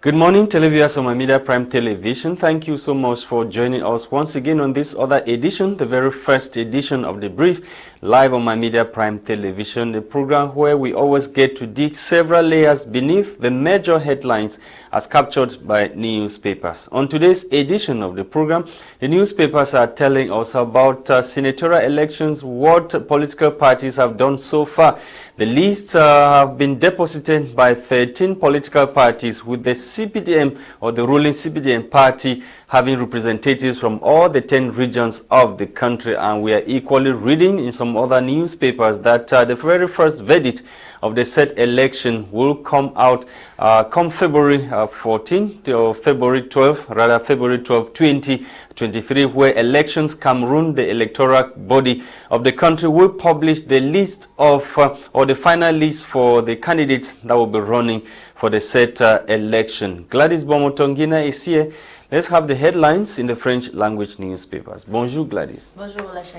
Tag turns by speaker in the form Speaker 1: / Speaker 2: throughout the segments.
Speaker 1: Good morning, televiewers on my Media Prime Television. Thank you so much for joining us once again on this other edition, the very first edition of The Brief, live on my Media Prime Television, the program where we always get to dig several layers beneath the major headlines as captured by newspapers. On today's edition of the program, the newspapers are telling us about senatorial elections, what political parties have done so far. The lists have been deposited by 13 political parties, with the CPDM or the ruling CPDM party having representatives from all the 10 regions of the country. And we are equally reading in some other newspapers that the very first verdict of the said election will come out come February 14 to February 12, rather February 12, 2023, where Elections Cameroon, the electoral body of the country, will publish the list of or the final list for the candidates that will be running for the said election. Gwladys Bomotonguina is here. Let's have the headlines in the French language newspapers. Bonjour Gwladys.
Speaker 2: Bonjour Lasha,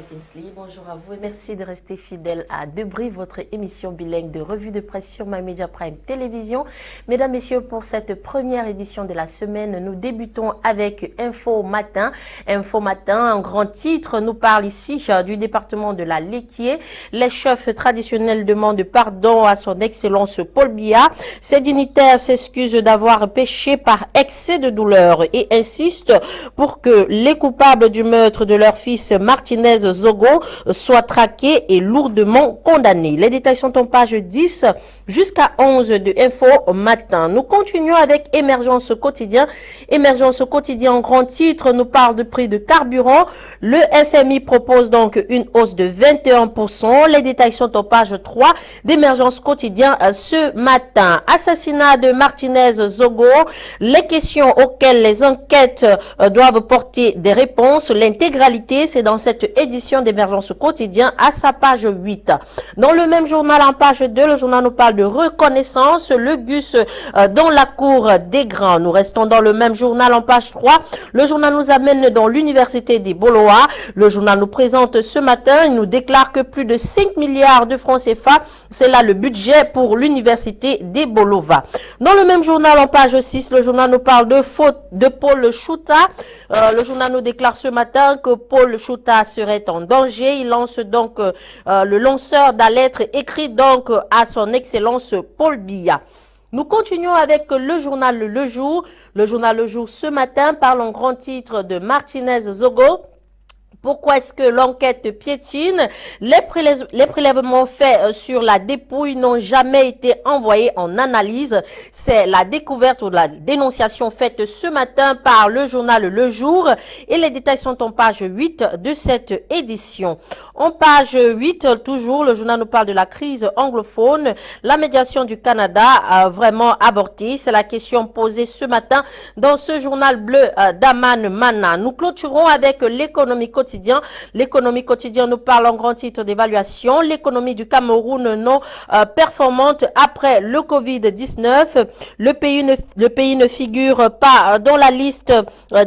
Speaker 2: bonjour à vous et merci de rester fidèle à Debris, votre émission bilingue de revue de presse sur My Media Prime Télévision. Mesdames, Messieurs, pour cette première édition de la semaine, nous débutons avec Info Matin. Info Matin, un grand titre, nous parle ici du département de la Léquier. Les chefs traditionnels demandent pardon à son Excellence Paul Biya. Ces dignitaires s'excusent d'avoir péché par excès de douleur et insiste pour que les coupables du meurtre de leur fils Martinez Zogo soient traqués et lourdement condamnés. Les détails sont en page 10 jusqu'à 11 de Info Matin. Nous continuons avec Émergence Quotidien. Émergence Quotidien en grand titre nous parle de prix de carburant. Le FMI propose donc une hausse de 21%. Les détails sont en page 3 d'Émergence Quotidien ce matin. Assassinat de Martinez Zogo. Les questions auxquelles les enquêtes doivent porter des réponses. L'intégralité, c'est dans cette édition d'Émergence Quotidien à sa page 8. Dans le même journal, en page 2, le journal nous parle de reconnaissance, le GUS dans la cour des grands. Nous restons dans le même journal en page 3. Le journal nous amène dans l'université des Boloa. Le journal nous présente ce matin, il nous déclare que plus de 5 milliards de francs CFA, c'est là le budget pour l'université des Bolova. Dans le même journal en page 6, le journal nous parle de faute de Paul Chouta. Le journal nous déclare ce matin que Paul Chouta serait en danger. Il lance donc le lanceur d'alerte écrit donc à son Excellence Paul Biya. Nous continuons avec le journal Le Jour. Le journal Le Jour ce matin parle en grand titre de Martinez Zogo. Pourquoi est-ce que l'enquête piétine? Les prélèvements faits sur la dépouille n'ont jamais été envoyés en analyse. C'est la découverte ou la dénonciation faite ce matin par le journal Le Jour et les détails sont en page 8 de cette édition. En page 8, toujours, le journal nous parle de la crise anglophone. La médiation du Canada a vraiment avorté. C'est la question posée ce matin dans ce journal bleu d'Aman Mana. Nous clôturons avec l'économie quotidienne. L'économie quotidienne nous parle en grand titre d'évaluation. L'économie du Cameroun non performante après le Covid-19. Le pays ne figure pas dans la liste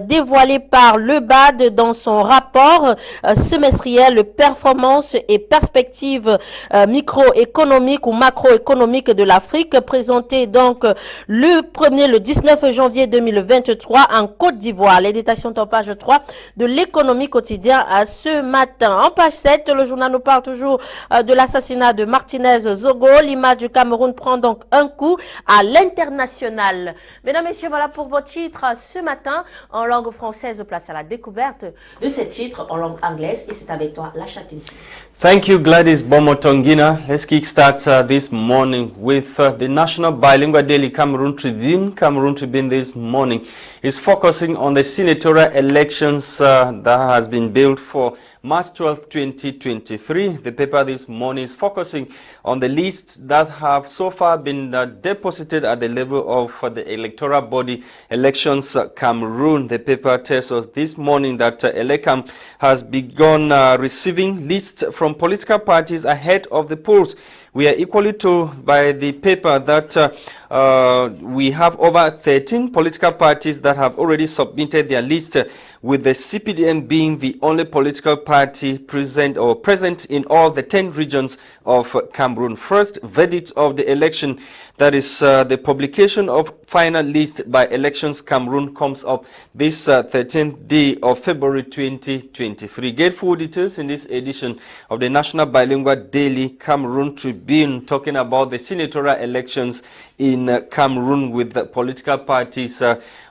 Speaker 2: dévoilée par le BAD dans son rapport semestriel performance et perspectives microéconomiques ou macroéconomiques de l'Afrique, présenté donc le 19 janvier 2023 en Côte d'Ivoire. Les détails sont en page 3 de l'économie quotidienne à ce matin. En page 7, le journal nous parle toujours de l'assassinat de Martinez Zogo. L'image du Cameroun prend donc un coup à l'international. Mesdames, Messieurs, voilà pour vos titres ce matin en langue française. Place à la découverte de ces titres en langue anglaise. Et c'est avec toi, Lasha.
Speaker 1: Thank you, Gwladys Bomotonguina. Let's kickstart this morning with the National Bilingual Daily Cameroon Tribune. Cameroon Tribune this morning is focusing on the senatorial elections that has been built for March 12, 2023. The paper this morning is focusing on the lists that have so far been deposited at the level of the electoral body Elections Cameroon. The paper tells us this morning that Elecam has begun receiving lists from political parties ahead of the polls, We are equally told by the paper that we have over 13 political parties that have already submitted their list, with the CPDM being the only political party present in all the 10 regions of Cameroon. First verdict of the election, that is the publication of final list by Elections Cameroon, comes up this 13th day of February 2023. Get full details in this edition of the National Bilingual Daily Cameroon Tribune, talking about the senatorial elections in Cameroon, with the political parties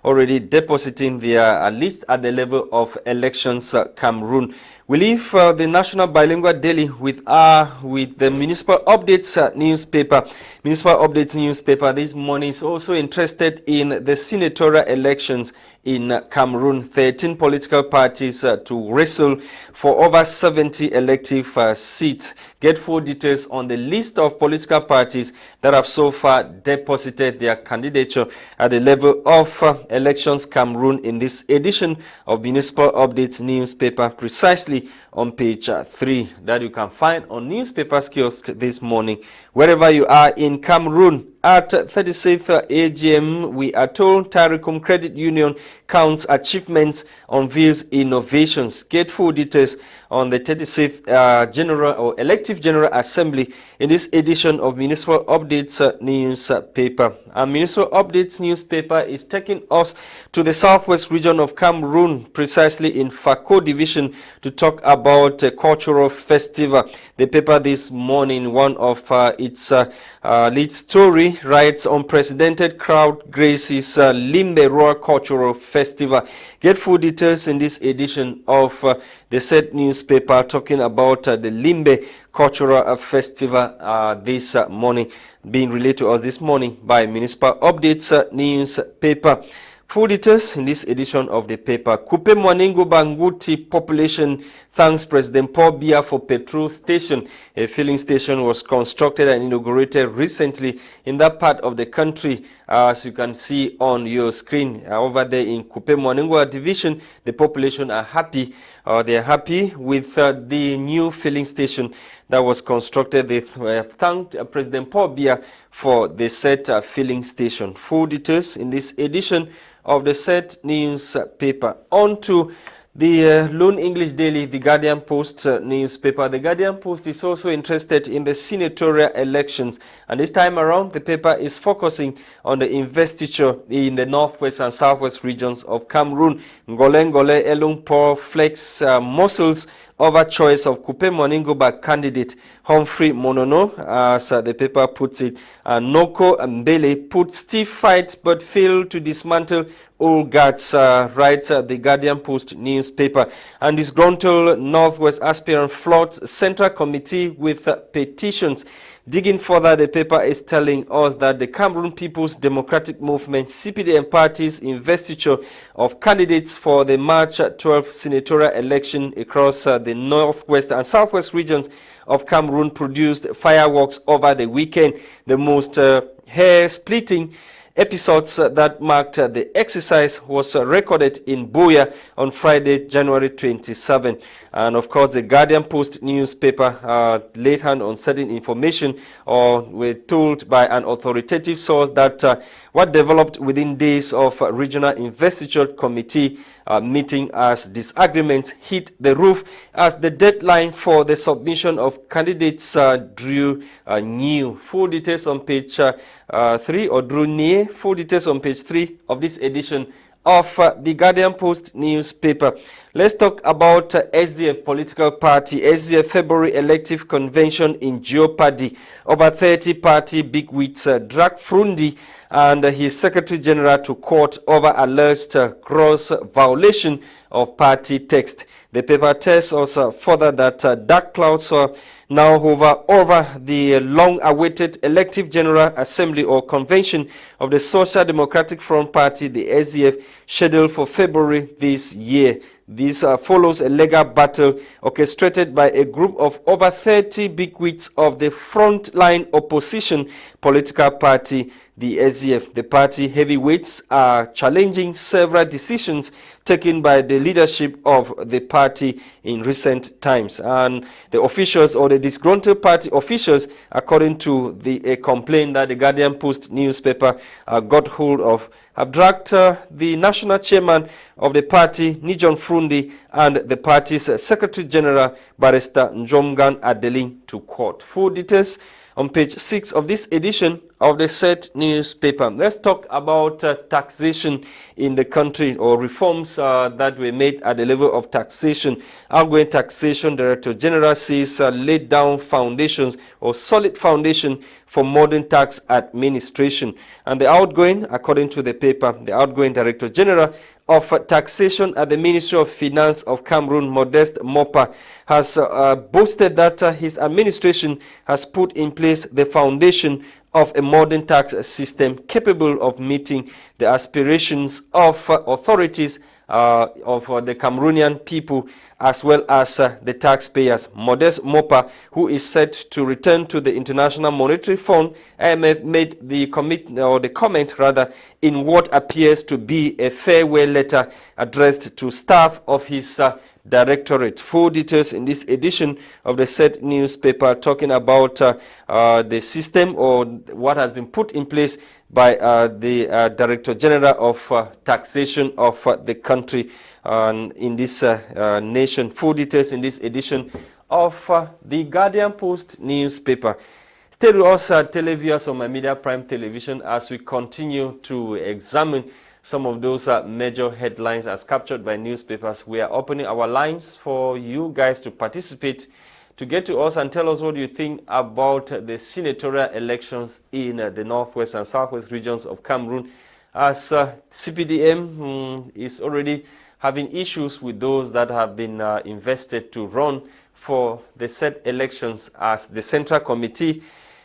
Speaker 1: already depositing their list at the level of Elections Cameroon. We leave the National Bilingual Daily with the Municipal Updates newspaper. Municipal Updates newspaper this morning is also interested in the senatorial elections in Cameroon. 13 political parties to wrestle for over 70 elective seats. Get full details on the list of political parties that have so far deposited their candidature at the level of Elections Cameroon in this edition of Municipal Updates newspaper, precisely on page 3, that you can find on newspapers kiosk this morning. Wherever you are in Cameroon, at 36th AGM, we are told Taricum Credit Union counts achievements, unveils innovations. Get full details on the 36th General or Elective General Assembly in this edition of Municipal Updates newspaper. And Municipal Updates newspaper is taking us to the southwest region of Cameroon, precisely in Fako Division, to talk about a cultural festival. The paper this morning, one of its lead story, writes unprecedented crowd graces Limbe Royal Cultural Festival. Get full details in this edition of the said newspaper, talking about the Limbe Cultural Festival this morning, being relayed to us this morning by Municipal Updates newspaper. Full details in this edition of the paper. Kupe Mwaningu Banguti population thanks President Paul Biya for petrol station. A filling station was constructed and inaugurated recently in that part of the country, as you can see on your screen. Over there in Kupe Mwaningu division, the population are happy. They are happy with the new filling station that was constructed. They thanked President Paul Biya for the said filling station. Full details in this edition of the said newspaper. On to the Lone English Daily, the Guardian Post newspaper. The Guardian Post is also interested in the senatorial elections, and this time around the paper is focusing on the investiture in the northwest and southwest regions of Cameroon. Ngole Elungpo flex muscles over choice of Kupe Mwaningu candidate Humphrey Monono, as the paper puts it. Noko Mbele put stiff fight but failed to dismantle all guards, writes the Guardian Post newspaper. And disgruntled Northwest aspirant floods Central Committee with petitions. Digging further, the paper is telling us that the Cameroon People's Democratic Movement CPDM party's investiture of candidates for the March 12th senatorial election across the northwest and southwest regions of Cameroon produced fireworks over the weekend. The most hair-splitting episodes that marked the exercise was recorded in Buea on Friday, January 27. And of course, the Guardian Post newspaper laid hand on certain information, or were told by an authoritative source that what developed within days of regional investiture committee meeting as disagreements hit the roof as the deadline for the submission of candidates drew new. Full details on page 3, or drew near. Full details on page 3 of this edition of the Guardian Post newspaper. Let's talk about SDF political party. SDF February elective convention in jeopardy. Over 30 party bigwigs drag Frundi and his Secretary General to court over alleged gross violation of party text. The paper tells us further that dark clouds now hover over the long-awaited elective General Assembly or Convention of the Social Democratic Front Party, the SDF, scheduled for February this year. This follows a legal battle orchestrated by a group of over 30 bigwigs of the frontline opposition political party, the SDF. The party heavyweights are challenging several decisions taken by the leadership of the party in recent times. And the officials or the disgruntled party officials, according to a complaint that the Guardian Post newspaper got hold of, have dragged the national chairman of the party, Nijon Frundi, and the party's Secretary General, Barrister Njomgan Adeling, to court. Full details on page 6 of this edition of the said newspaper. Let's talk about taxation in the country, or reforms that were made at the level of taxation. Outgoing Taxation Director General says laid down foundations or solid foundation for modern tax administration. And the outgoing, according to the paper, the outgoing Director General of Taxation at the Ministry of Finance of Cameroon, Modeste Mopa, has boasted that his administration has put in place the foundation of a modern tax system capable of meeting the aspirations of authorities of the Cameroonian people, as well as the taxpayers. Modeste Mopa, who is set to return to the International Monetary Fund, IMF, made the comment in what appears to be a farewell letter addressed to staff of his directorate. Full details in this edition of the said newspaper, talking about the system, or what has been put in place by the Director General of Taxation of the country in this nation. Full details in this edition of the Guardian Post newspaper. Stay with us, televiewers on My Media Prime Television, as we continue to examine some of those major headlines as captured by newspapers. We are opening our lines for you guys to participate, to get to us and tell us what you think about the senatorial elections in the northwest and southwest regions of Cameroon, as CPDM is already having issues with those that have been invested to run for the said elections, as the Central Committee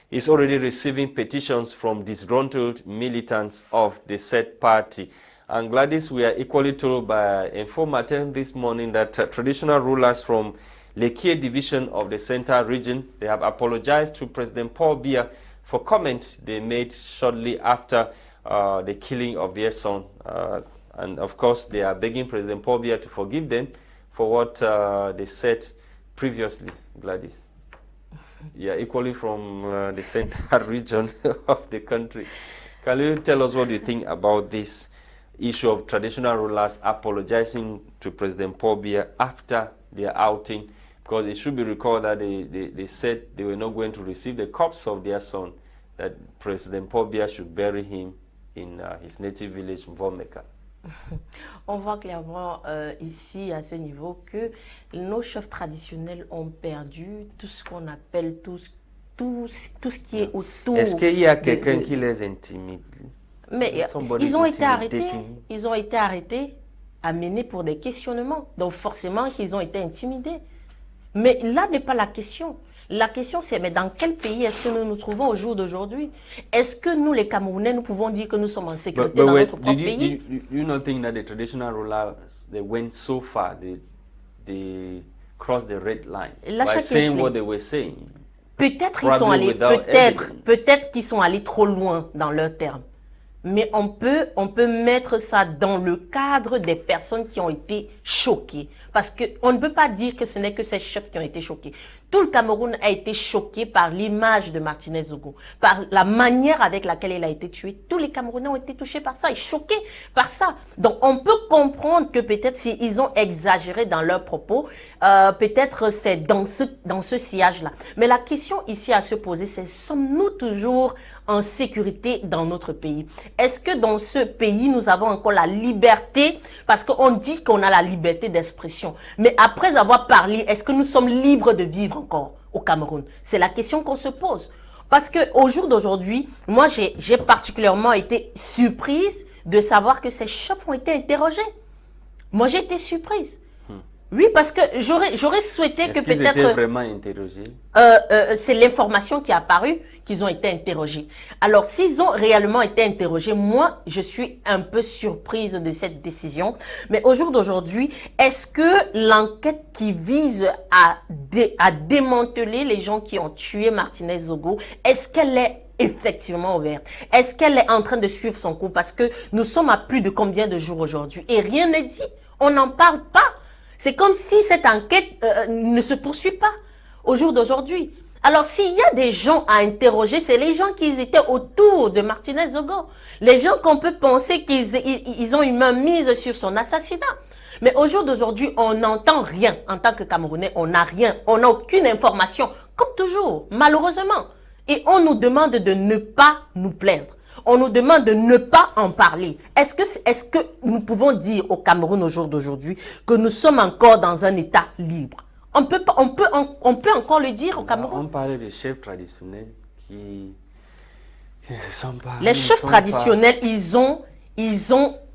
Speaker 1: is already receiving petitions from disgruntled militants of the said party. And Gwladys, we are equally told by Informatem this morning that traditional rulers from Lekie division of the Central region, they have apologized to President Paul Biya for comments they made shortly after the killing of their son. And of course, they are begging President Paul Biya to forgive them for what they said previously. Gwladys. Yeah, equally from the Central region of the country. Can you tell us what you think about this issue of traditional rulers apologizing to President Paul Biya after their outing? Because it should be recalled that they said they were not going to receive the corpse of their son, that President Paul Biya should bury him in his native village, Mvomeka.
Speaker 2: On voit clairement ici, à ce niveau, que nos chefs traditionnels ont perdu tout ce qu'on appelle tout ce qui est autour.
Speaker 1: Est-ce qu'il y a quelqu'un qui les intimide?
Speaker 2: Mais ils ont été arrêtés. Ils ont été arrêtés, amenés pour des questionnements. Donc forcément qu'ils ont été intimidés. Mais là n'est pas la question. La question c'est, mais dans quel pays est-ce que nous nous trouvons au jour d'aujourd'hui? Est-ce que nous, les Camerounais, nous pouvons dire que nous sommes en sécurité dans notre propre pays?
Speaker 1: You not think that the traditional rulers, they went so far, they crossed the red line by saying what they were saying?
Speaker 2: Peut-être ils sont allés, peut-être qu'ils sont allés trop loin dans leurs termes. Mais on peut mettre ça dans le cadre des personnes qui ont été choquées. Parce qu'on ne peut pas dire que ce n'est que ces chefs qui ont été choqués. Tout le Cameroun a été choqué par l'image de Martinez Zogo, par la manière avec laquelle il a été tué. Tous les Camerounais ont été touchés par ça et choqués par ça. Donc on peut comprendre que peut-être s'ils ont exagéré dans leurs propos, peut-être c'est dans ce sillage-là. Mais la question ici à se poser, c'est sommes-nous toujours en sécurité dans notre pays? Est-ce que dans ce pays, nous avons encore la liberté? Parce qu'on dit qu'on a la liberté d'expression. Mais après avoir parlé, est-ce que nous sommes libres de vivre encore au Cameroun? C'est la question qu'on se pose. Parce qu'au jour d'aujourd'hui, moi, j'ai particulièrement été surprise de savoir que ces chefs ont été interrogés. Moi, j'ai été surprise. Oui, parce que j'aurais souhaité que peut-être... Est-ce qu'ils étaient
Speaker 1: vraiment interrogés?
Speaker 2: C'est l'information qui est apparue qu'ils ont été interrogés. Alors, s'ils ont réellement été interrogés, moi, je suis un peu surprise de cette décision. Mais au jour d'aujourd'hui, est-ce que l'enquête qui vise à démanteler les gens qui ont tué Martinez Zogo, est-ce qu'elle est effectivement ouverte? Est-ce qu'elle est en train de suivre son cours? Parce que nous sommes à plus de combien de jours aujourd'hui? Et rien n'est dit. On n'en parle pas. C'est comme si cette enquête ne se poursuit pas. au jour d'aujourd'hui. Alors, s'il y a des gens à interroger, c'est les gens qui étaient autour de Martinez Zogo. Les gens qu'on peut penser qu'ils ont une main mise sur son assassinat. Mais au jour d'aujourd'hui, on n'entend rien. En tant que Camerounais, on n'a rien. On n'a aucune information. Comme toujours, malheureusement. Et on nous demande de ne pas nous plaindre. On nous demande de ne pas en parler. Est-ce que nous pouvons dire au Cameroun au jour d'aujourd'hui que nous sommes encore dans un État libre? On peut encore le dire au Cameroun.
Speaker 1: On parlait des chefs traditionnels qui ne sont pas...
Speaker 2: Les chefs traditionnels, ils ont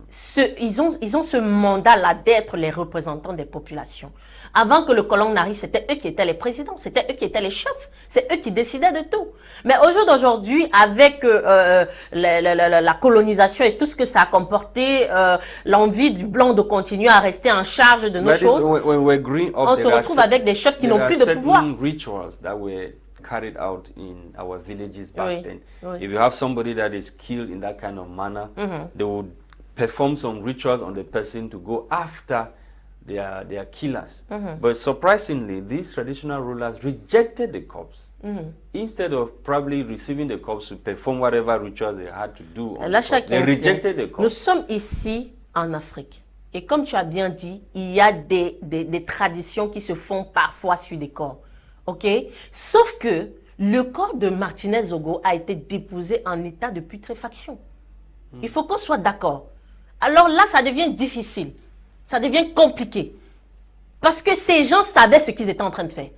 Speaker 2: ce mandat-là d'être les représentants des populations. Avant que le colon n'arrive, c'était eux qui étaient les présidents, c'était eux qui étaient les chefs, c'est eux qui décidaient de tout. Mais au jour d'aujourd'hui, avec la colonisation et tout ce que ça a comporté, l'envie du blanc de continuer à rester en charge de nos choses, on se retrouve avec des chefs qui n'ont plus de pouvoir.
Speaker 1: Carried out in our villages back then. If you have somebody that is killed in that kind of manner, they would perform some rituals on the person to go after their killers. But surprisingly, these traditional rulers rejected the corpse. Instead of probably receiving the corpse to perform whatever rituals they had to do, they rejected the corpse.
Speaker 2: Nous sommes ici en Afrique. Et comme tu as bien dit, il y a des traditions qui se font parfois sur des corps. Ok? Sauf que le corps de Martinez Zogo a été déposé en état de putréfaction. Il faut qu'on soit d'accord. Alors là, ça devient difficile. Ça devient compliqué. Parce que ces gens savaient ce qu'ils étaient en train de faire.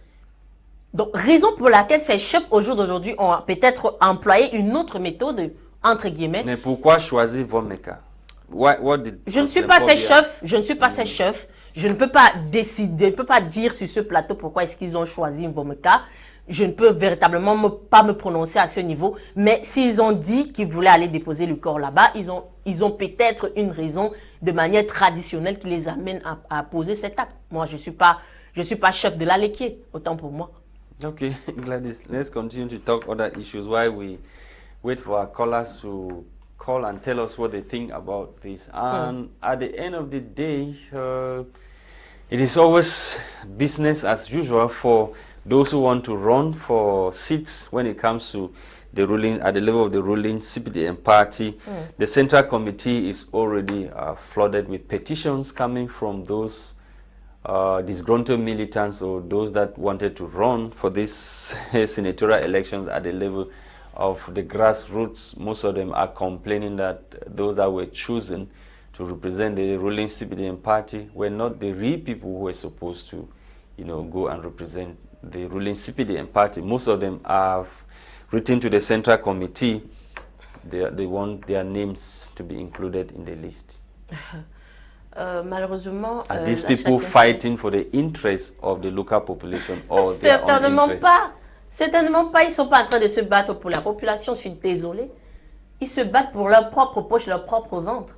Speaker 2: Donc, raison pour laquelle ces chefs, au jour d'aujourd'hui, ont peut-être employé une autre méthode, entre guillemets.
Speaker 1: Mais pourquoi choisir Vomeka?
Speaker 2: Je ne suis pas ces chefs. Je ne suis pas ces chefs. Je ne peux pas décider, je ne peux pas dire sur ce plateau pourquoi est-ce qu'ils ont choisi Vomeka. Je ne peux véritablement pas me prononcer à ce niveau. Mais s'ils ont dit qu'ils voulaient aller déposer le corps là-bas, ils ont peut-être une raison de manière traditionnelle qui les amène à poser cet acte. Moi, je suis pas chef de l'Aléquier, autant pour moi.
Speaker 1: Okay, Gwladys, let's continue to talk other issues while we wait for our callers to call and tell us what they think about this. And at the end of the day, it is always business as usual for those who want to run for seats when it comes to the ruling, at the level of the ruling CPDM party. The Central Committee is already flooded with petitions coming from those disgruntled militants or those that wanted to run for these senatorial elections at the level of the grassroots. Most of them are complaining that those that were chosen to represent the ruling CPDM party were not the real people who were supposed to, go and represent the ruling CPDM party. Most of them have written to the Central Committee. They want their names to be included in the list.
Speaker 2: Malheureusement,
Speaker 1: are these people fighting for the interests of the local population or their own interests?
Speaker 2: Certainement pas. Ils ne sont pas en train de se battre pour la population. Je suis désolée. Ils se battent pour leur propre poche, leur propre ventre.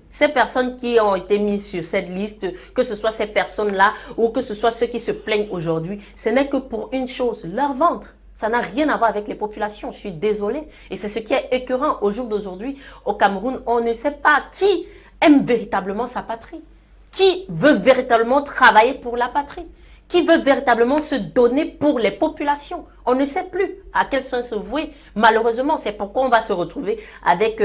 Speaker 2: Ces personnes qui ont été mises sur cette liste, que ce soit ces personnes-là ou que ce soit ceux qui se plaignent aujourd'hui, ce n'est que pour une chose, leur ventre. Ça n'a rien à voir avec les populations. Je suis désolée. Et c'est ce qui est écœurant au jour d'aujourd'hui. Au Cameroun, on ne sait pas qui aime véritablement sa patrie, qui veut véritablement travailler pour la patrie, qui veut véritablement se donner pour les populations. On ne sait plus à quel sens se vouer. Malheureusement, c'est pourquoi on va se retrouver avec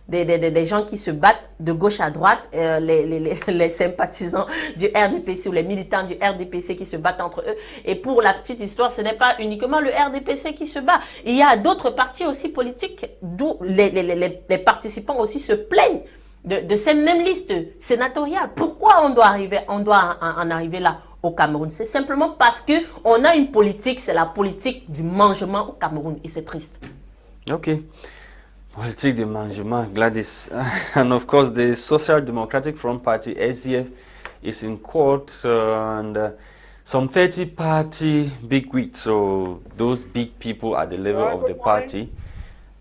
Speaker 2: des gens qui se battent de gauche à droite, les sympathisants du RDPC ou les militants du RDPC qui se battent entre eux. Et pour la petite histoire, ce n'est pas uniquement le RDPC qui se bat. Il y a d'autres partis aussi politiques d'où les participants aussi se plaignent de ces mêmes listes sénatoriales. Pourquoi on doit en arriver là au Cameroun? C'est simplement parce qu'on a une politique, c'est la politique du mangement au Cameroun et c'est triste.
Speaker 1: Okay. Politique du mangement, Gwladys. And of course, the Social Democratic Front Party, SDF, is in court and some 30 party bigwigs, so those big people at the level of the party,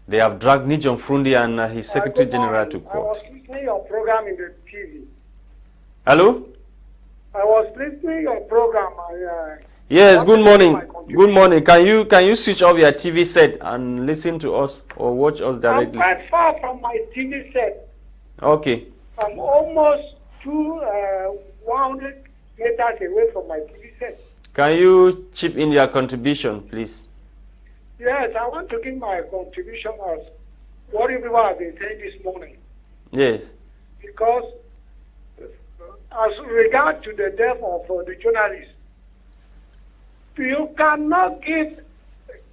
Speaker 1: they have dragged Nijon Frundi and his Secretary General to court.
Speaker 3: Your program in the TV.
Speaker 1: Hello?
Speaker 3: I was listening your program.
Speaker 1: Yes, good morning. Good morning. Can you switch off your TV set and listen to us or watch us directly?
Speaker 3: I'm quite far from my TV set.
Speaker 1: Okay.
Speaker 3: I'm almost 100 meters away from my TV set.
Speaker 1: Can you chip in your contribution, please?
Speaker 3: Yes, I want to give my contribution as what people have been saying this morning.
Speaker 1: Yes.
Speaker 3: Because as regard to the death of the journalist, you cannot give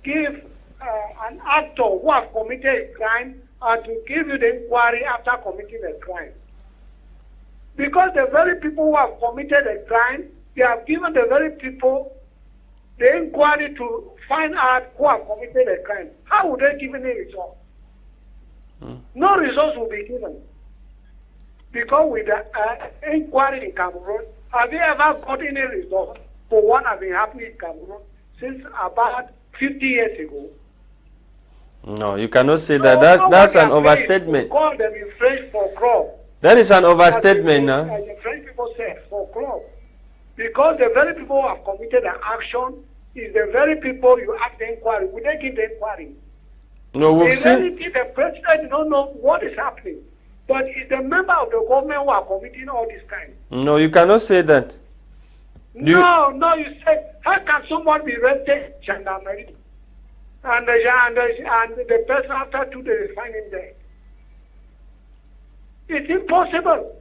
Speaker 3: an actor who has committed a crime and to give you the inquiry after committing a crime. Because the very people who have committed a crime, they have given the very people the inquiry to find out who have committed a crime. How would they give any result? No results will be given. Because with the inquiry in Cameroon, have you ever got any result for what has been happening in Cameroon since about 50 years ago?
Speaker 1: No, you cannot say that. That's an overstatement.
Speaker 3: Call them in French for crop.
Speaker 1: That is an overstatement,
Speaker 3: As the French people say, for crop. Because the very people who have committed an action is the very people you ask the inquiry. Would they give the inquiry?
Speaker 1: No, we've
Speaker 3: In
Speaker 1: seen.
Speaker 3: reality, the president don't know what is happening. But it's the member of the government who are committing all this crime.
Speaker 1: No, you cannot say that.
Speaker 3: No, you said, how can someone be arrested in gendarmerie? And the person after 2 days find him dead. It's impossible.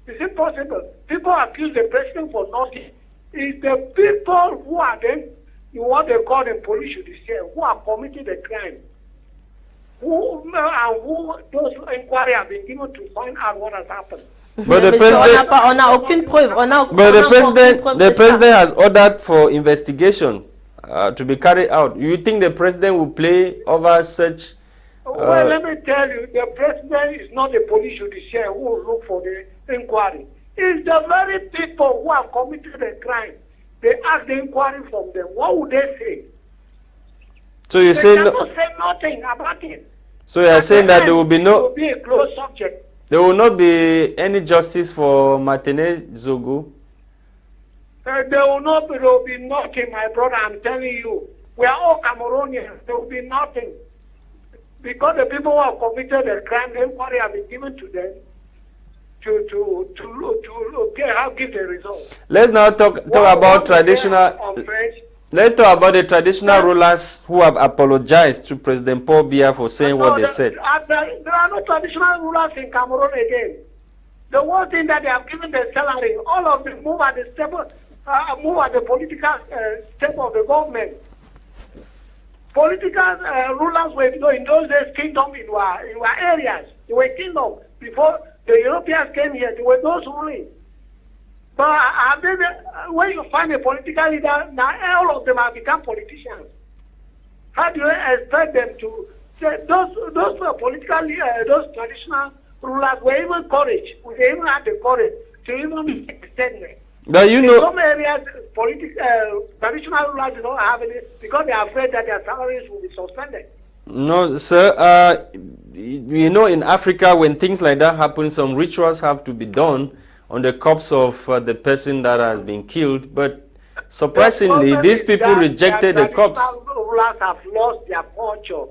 Speaker 3: It's impossible. People accuse the president for nothing. It's the people who are then, what they call the police judiciary, who are committing the crime. Who those inquiries have been given to find out what has happened.
Speaker 1: But the
Speaker 2: Monsieur,
Speaker 1: president,
Speaker 2: on n'a aucune preuve.
Speaker 1: but the president has ordered for investigation to be carried out. You think the president will play over such?
Speaker 3: Well, let me tell you, the president is not the police judiciary who will look for the inquiry. It's the very people who have committed the crime. They ask the inquiry from them. What would they say?
Speaker 1: So you
Speaker 3: They
Speaker 1: say
Speaker 3: cannot say nothing about it.
Speaker 1: So you are saying that there will be
Speaker 3: It
Speaker 1: no,
Speaker 3: will be a closed subject.
Speaker 1: there will not be any justice for Martinez Zogo.
Speaker 3: There will be nothing, my brother. I'm telling you, we are all Cameroonians. There will be nothing. Because the people who have committed the crime, the inquiry have been given to them to give the result.
Speaker 1: Let's now talk about traditional. Let's talk about the traditional rulers who have apologized to President Paul Biya for saying what they said.
Speaker 3: There are no traditional rulers in Cameroon again. The one thing that they have given the salary, all of them move at the step, move at the political step of the government. Political rulers were, in those days, kingdom in our areas. They were kingdom. Before the Europeans came here, they were those ruling. But when you find a political leader, now all of them have become politicians. How do you expect them to? Those political, those traditional rulers were even courage. They even had the courage to even make a statement.
Speaker 1: But you know,
Speaker 3: in some areas, traditional rulers do not have any because they are afraid that their salaries will be suspended.
Speaker 1: No, sir. You know, in Africa, when things like that happen, some rituals have to be done on the corpse of the person that has been killed. But surprisingly, these people rejected the corpse.
Speaker 3: Traditional rulers have lost their culture.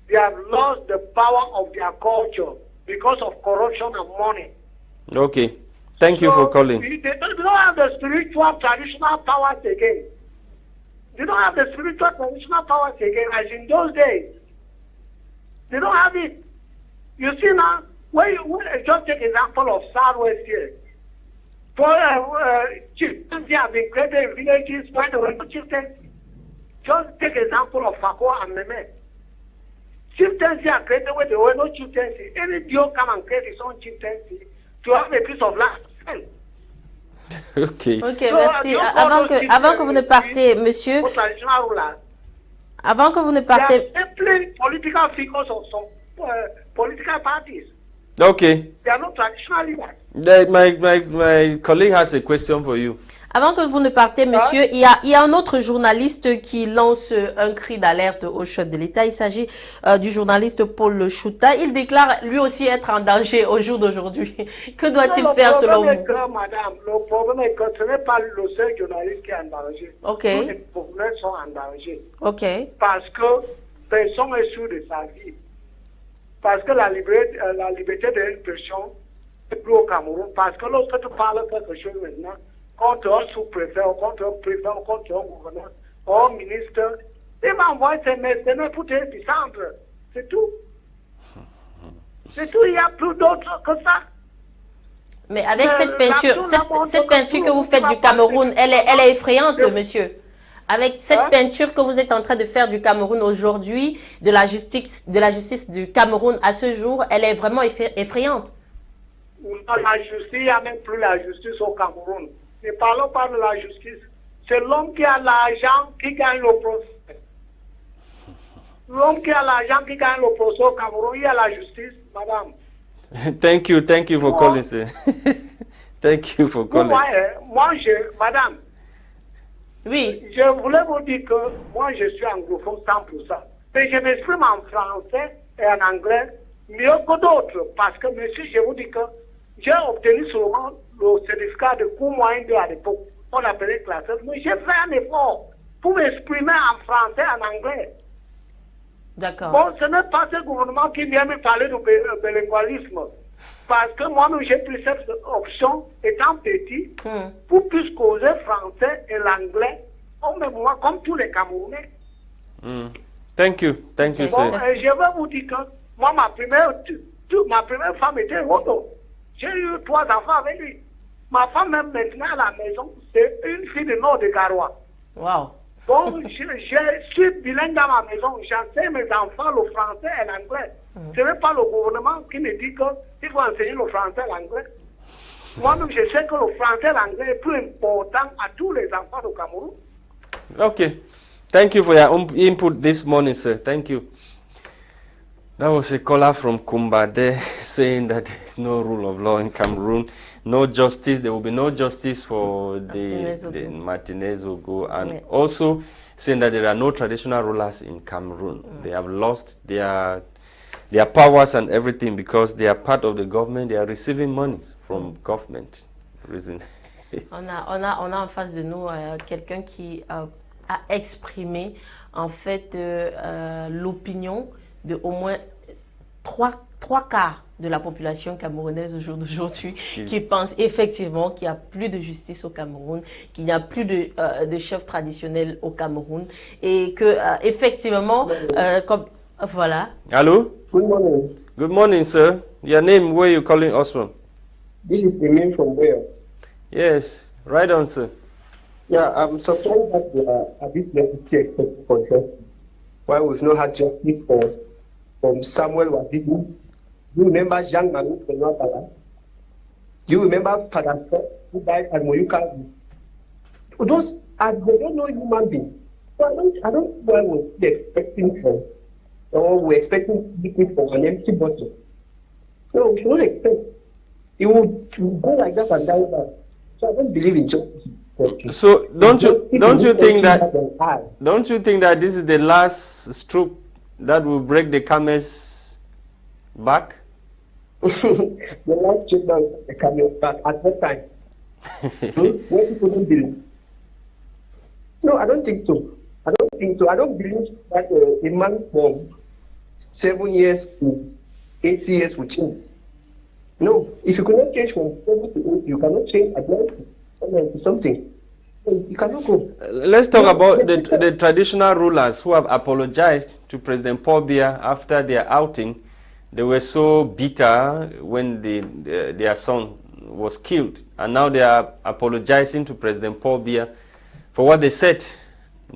Speaker 3: They have lost the power of their culture because of corruption and money.
Speaker 1: Okay. Thank you for calling.
Speaker 3: They don't have the spiritual traditional powers again. They don't have the spiritual traditional powers again as in those days. They don't have it. You see now, just take example of Southwest here. Chieftains have been created in villages when there were no chieftains. Just take example of Fakwa and Meme. Chieftaincy are created when there were no chieftaincy. Any Dio come and create his own chieftaincy to have a piece of land.
Speaker 1: Ok.
Speaker 2: Ok, merci. Avant que vous ne partez, monsieur. Avant que vous ne partez.
Speaker 3: Political figures of some political parties.
Speaker 1: Okay.
Speaker 3: They are not traditional leaders.
Speaker 1: My colleague has a question for you.
Speaker 2: Avant que vous ne partez, monsieur, il y a un autre journaliste qui lance un cri d'alerte au chef de l'État. Il s'agit du journaliste Paul Chouta. Il déclare lui aussi être en danger au jour d'aujourd'hui. Que doit-il faire selon vous?
Speaker 3: Madame, le problème est que ce n'est pas le seul journaliste qui est en danger.
Speaker 2: Ok.
Speaker 3: Tous les populaires sont en danger.
Speaker 2: Ok.
Speaker 3: Parce que personne n'est sûr de sa vie. Parce que la liberté d'expression est plus au Cameroun. Parce que lorsque tu parles quelque chose maintenant, contre un sous-préfet, ou contre un préfet, ou contre un gouverneur, ou un ministre. Il m'envoie ces mercenaires pour te descendre. C'est tout. C'est tout, il n'y a plus d'autre que ça.
Speaker 2: Mais avec cette peinture, cette peinture que vous faites du Cameroun, elle est effrayante, monsieur. Avec cette peinture que vous êtes en train de faire du Cameroun aujourd'hui, de la justice du Cameroun à ce jour, elle est vraiment effrayante.
Speaker 3: La justice, il n'y a même plus la justice au Cameroun. Ne parlons pas de la justice. C'est l'homme qui a l'argent qui gagne le procès. L'homme qui a l'argent qui gagne le procès au Cameroun, il y a la justice, madame.
Speaker 1: Thank you for calling, sir. Thank you for calling.
Speaker 3: Madame,
Speaker 2: oui.
Speaker 3: Je voulais vous dire que moi, je suis anglophone 100%. Mais je m'exprime en français et en anglais mieux que d'autres. Parce que, monsieur, je vous dis que j'ai obtenu seulement le certificat de cours moyen 2 à l'époque. On appelait classeur. Mais j'ai fait un effort pour m'exprimer en français et en anglais.
Speaker 2: D'accord.
Speaker 3: Bon, ce n'est pas ce gouvernement qui vient me parler de bilingualisme. Parce que moi-même, j'ai pris cette option étant petit pour plus causer français et l'anglais, au même moment, comme tous les Camerounais.
Speaker 1: Thank you,
Speaker 3: bon,
Speaker 1: sir.
Speaker 3: Je vais vous dire que moi, ma première femme était Rodo. J'ai eu 3 enfants avec lui. Ma femme, même maintenant à la maison, c'est une fille du nord de Garoua.
Speaker 2: Wow.
Speaker 3: Bon, je suis bilingue dans ma maison. J'enseigne mes enfants le français et l'anglais. Ce n'est pas le gouvernement qui me dit qu'il faut enseigner le français et l'anglais. Moi-même, je sais que le français et l'anglais est plus important à tous les enfants du Cameroun.
Speaker 1: Okay. Thank you for your input this morning, sir. Thank you. That was a caller from Kumba there saying that there is no rule of law in Cameroon, no justice. There will be no justice for the Martinez Ogo, and also saying that there are no traditional rulers in Cameroon. They have lost their powers and everything because they are part of the government. They are receiving money from government.
Speaker 2: On a en face de nous quelqu'un qui a exprimé en fait l'opinion de au moins trois quarts de la population camerounaise au jour d'aujourd'hui qui pense effectivement qu'il n'y a plus de justice au Cameroun, qu'il n'y a plus de chef traditionnel au Cameroun et que effectivement comme voilà.
Speaker 4: Hello. Good morning.
Speaker 1: Good morning, sir. Your name, where you calling us from?
Speaker 4: This is Emil from where?
Speaker 1: Yes, right on, sir.
Speaker 4: Yeah, I'm surprised that we are a bit late for justice. Why we've not had justice from Samuel Wazibu. You remember Jean Manu Benwatala? You remember Father who died at Moyuka? Those they don't know human beings. So I don't see why we're expecting from, or we're expecting liquid from an empty bottle. No, we should not expect. It would go like that and die back. So I don't believe in justice.
Speaker 1: So don't you think that this is the last stroke that will break the camel's back?
Speaker 4: The last stroke that will break the camel's back at what time? When people don't believe. No, I don't think so. I don't believe that a man from 7 years to 8 years will change. No, if you cannot change from 7 to 8, you cannot change again to something. You cannot go.
Speaker 1: Let's talk about the traditional rulers who have apologized to President Paul Biya after their outing. They were so bitter when their son was killed, and now they are apologizing to President Paul Biya for what they said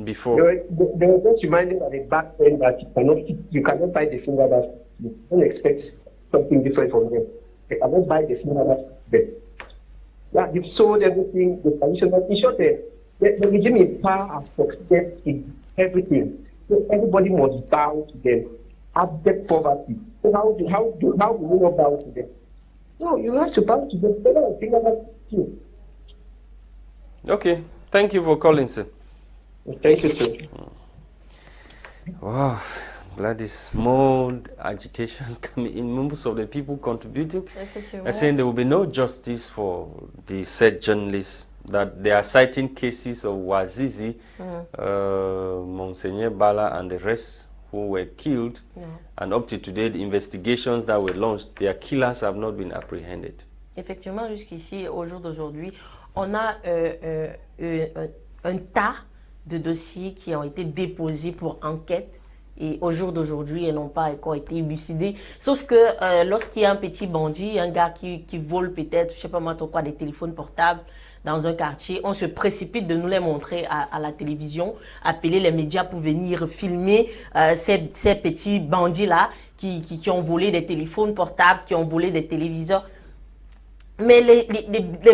Speaker 1: before.
Speaker 4: They were just reminding at the back end that you cannot buy the finger that you don't expect something different from them. They cannot buy the finger that yeah, they've sold everything, the traditional. In short, the regime in power has succeeded in everything. So everybody must bow to them. Abject poverty. So how do we not bow to them? No, you have to bow to them. They don't think about you.
Speaker 1: Okay, thank you for calling, sir.
Speaker 4: Thank you, sir.
Speaker 1: Wow. Gwladys, more agitations coming in. Most of the people contributing are saying there will be no justice for the said journalists, that they are citing cases of Wazizi, Monseigneur Bala and the rest who were killed. And up to today, the investigations that were launched, their killers have not been apprehended.
Speaker 2: Effectivement, jusqu'ici, au jour d'aujourd'hui, on a un tas de dossiers qui ont été déposés pour enquête et au jour d'aujourd'hui, ils n'ont pas encore été élucidés. Sauf que lorsqu'il y a un petit bandit, un gars qui vole peut-être, je sais pas moi, quoi, des téléphones portables dans un quartier, on se précipite de nous les montrer à la télévision, appeler les médias pour venir filmer ces petits bandits-là qui ont volé des téléphones portables, qui ont volé des téléviseurs. Mais les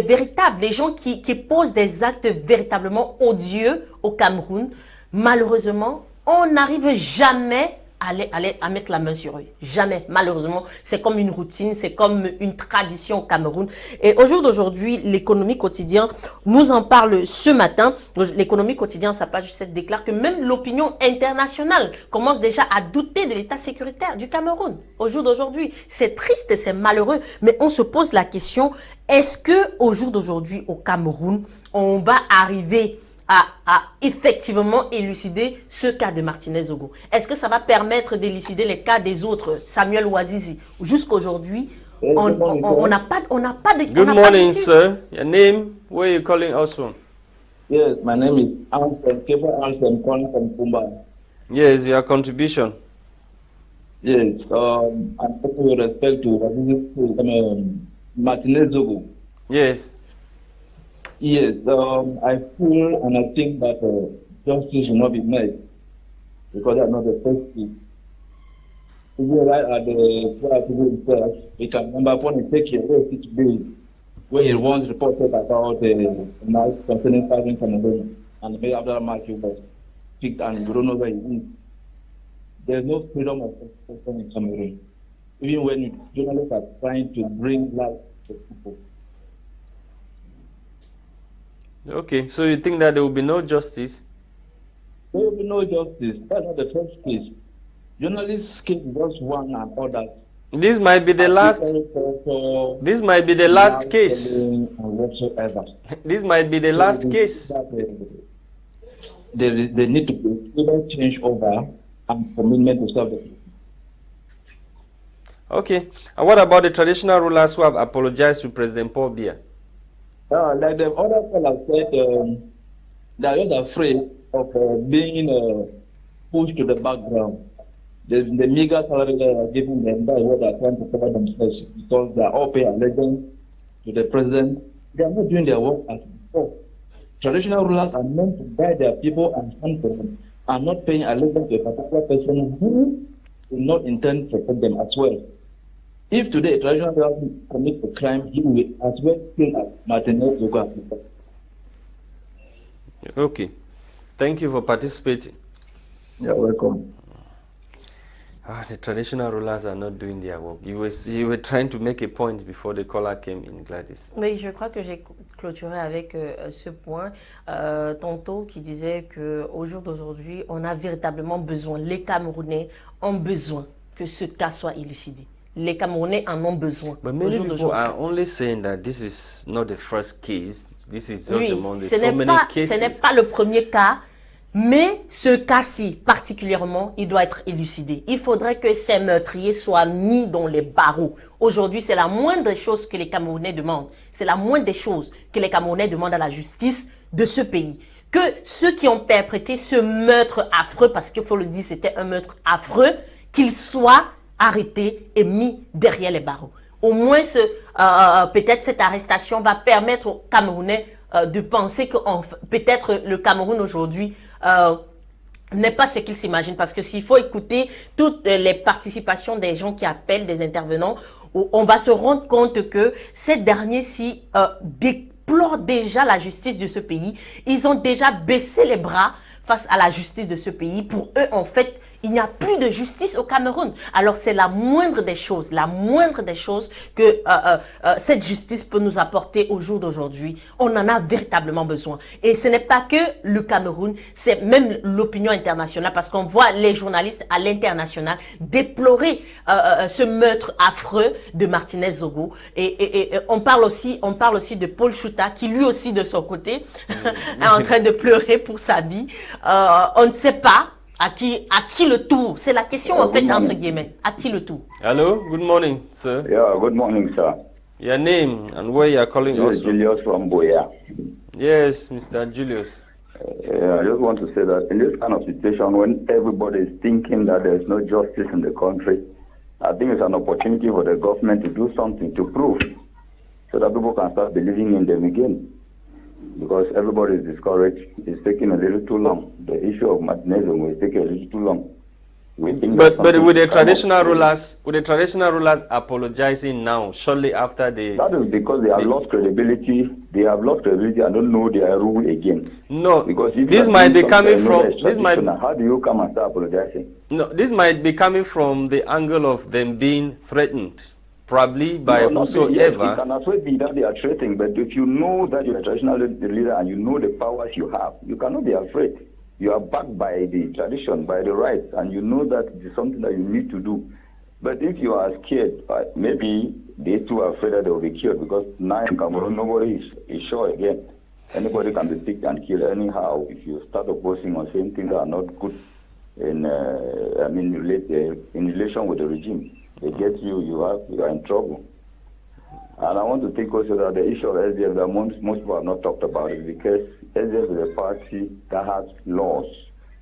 Speaker 2: véritables, les gens qui posent des actes véritablement odieux au Cameroun, malheureusement, on n'arrive jamais à mettre la main sur eux. Jamais, malheureusement. C'est comme une routine, c'est comme une tradition au Cameroun. Et au jour d'aujourd'hui, l'économie quotidienne nous en parle ce matin. L'économie quotidienne, sa page 7 déclare que même l'opinion internationale commence déjà à douter de l'état sécuritaire du Cameroun. Au jour d'aujourd'hui, c'est triste, c'est malheureux, mais on se pose la question, est-ce que au jour d'aujourd'hui, au Cameroun, on va arriver à effectivement élucider ce cas de Martinez-Zogo? Est-ce que ça va permettre d'élucider les cas des autres, Samuel Ouazizi? Jusqu'aujourd'hui, on n'a pas de...
Speaker 1: Good morning, sir. Your name? Where are you calling us from?
Speaker 5: Yes, my name is Ansem, Kebo Ansem, calling from Kumba.
Speaker 1: Yes, your contribution.
Speaker 5: Yes, I'm talking with respect to Martinez-Zogo.
Speaker 1: Yes.
Speaker 5: Yes, I feel and I think that justice will not be made because that's not the first thing. To be right at the people himself, we can remember upon the take away today when he once reported about the match concerning fighting Cameroon and maybe after that match he was picked and you don't know where he is. There's no freedom of expression in Cameroon, even when journalists are trying to bring light to people.
Speaker 1: Okay, so you think that there will be no justice?
Speaker 5: There will be no justice. That's not the first case. Journalists case just one and others.
Speaker 1: This might be the last. This might be the last case.
Speaker 5: And whatsoever.
Speaker 1: This might be the last case.
Speaker 5: They need to be a change over and commitment to serve the people.
Speaker 1: Okay, and what about the traditional rulers who have apologized to President Paul Biya?
Speaker 5: Like the other fellow said, they are just afraid of being pushed to the background. The meager salary they are giving them, that is what they are trying to cover themselves because they are all paying allegiance to the president. They are not doing their work as before. Traditional rulers are meant to guide their people and stand for them, and not paying allegiance to a particular person who will not intend to protect them as well. If today a traditional ruler commits a crime, he will as well kill as Martinez-Zogo.
Speaker 1: Okay, thank you for participating.
Speaker 5: You're welcome.
Speaker 1: The traditional rulers are not doing their work. You were trying to make a point before the caller came in, Gwladys.
Speaker 2: Oui, je crois que j'ai clôturé avec ce point tantôt qui disait qu'au jour d'aujourd'hui, on a véritablement besoin, les Camerounais ont besoin que ce cas soit élucidé. Les Camerounais en ont besoin.
Speaker 1: But many people are only saying that this is not the first case. This is just among the so many cases.
Speaker 2: Ce n'est pas le premier cas. Mais ce cas-ci, particulièrement, il doit être élucidé. Il faudrait que ces meurtriers soient mis dans les barreaux. Aujourd'hui, c'est la moindre des choses que les Camerounais demandent. C'est la moindre des choses que les Camerounais demandent à la justice de ce pays. Que ceux qui ont perpétré ce meurtre affreux, parce qu'il faut le dire, c'était un meurtre affreux, qu'ils soient arrêtés et mis derrière les barreaux. Au moins, peut-être cette arrestation va permettre aux Camerounais de penser que peut-être le Cameroun aujourd'hui n'est pas ce qu'il s'imagine. Parce que s'il faut écouter toutes les participations des gens qui appellent, des intervenants, on va se rendre compte que ces derniers-ci déplorent déjà la justice de ce pays. Ils ont déjà baissé les bras face à la justice de ce pays. Pour eux, en fait, il n'y a plus de justice au Cameroun. Alors, c'est la moindre des choses que cette justice peut nous apporter au jour d'aujourd'hui. On en a véritablement besoin. Et ce n'est pas que le Cameroun, c'est même l'opinion internationale, parce qu'on voit les journalistes à l'international déplorer ce meurtre affreux de Martinez-Zogo. Et on parle aussi de Paul Chouta, qui lui aussi, de son côté, est en train de pleurer pour sa vie. On ne sait pas à qui le tour? C'est la question en fait entre guillemets. À qui le tour?
Speaker 1: Hello, good morning, sir.
Speaker 6: Yeah, good morning, sir.
Speaker 1: Your name and where you are calling us from?
Speaker 6: Julius from Boya.
Speaker 1: Yes, Mr. Julius.
Speaker 6: I just want to say that in this kind of situation, when everybody is thinking that there is no justice in the country, I think it's an opportunity for the government to do something to prove so that people can start believing in them again. Because everybody is discouraged. It's taking a little too long. The issue of Martinezum is taking a little too long.
Speaker 1: But with the traditional rulers apologizing now, shortly after the...
Speaker 6: That is because they have lost credibility. They have lost credibility and don't know their rule again.
Speaker 1: No,
Speaker 6: because if
Speaker 1: this might be coming from...
Speaker 6: How do you come and start apologizing?
Speaker 1: No, this might be coming from the angle of them being threatened, probably by whosoever.
Speaker 6: Yes, it can also be that they are threatening, but if you know that you're a traditional leader and you know the powers you have, you cannot be afraid. You are backed by the tradition, by the rights, and you know that it is something that you need to do. But if you are scared, maybe they too are afraid that they will be killed, because now in Cameroon, nobody is sure again. Anybody can be picked and killed anyhow if you start opposing or saying things that are not good in relation with the regime. They get you, you are in trouble. And I want to think also that the issue of SDF that most people have not talked about it, because SDF is a party that has laws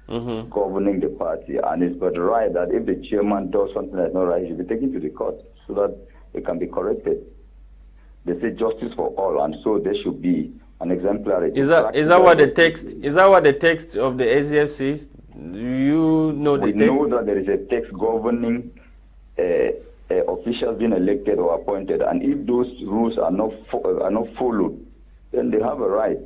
Speaker 6: governing the party, and it's but right that if the chairman does something that's not right, he should be taken to the court so that it can be corrected. They say justice for all, and so there should be an exemplarity.
Speaker 1: Is that what the text? Is that what the text of the SDF says? Do you know the text?
Speaker 6: We know that there is a text governing officials being elected or appointed, and if those rules are not followed, then they have a right.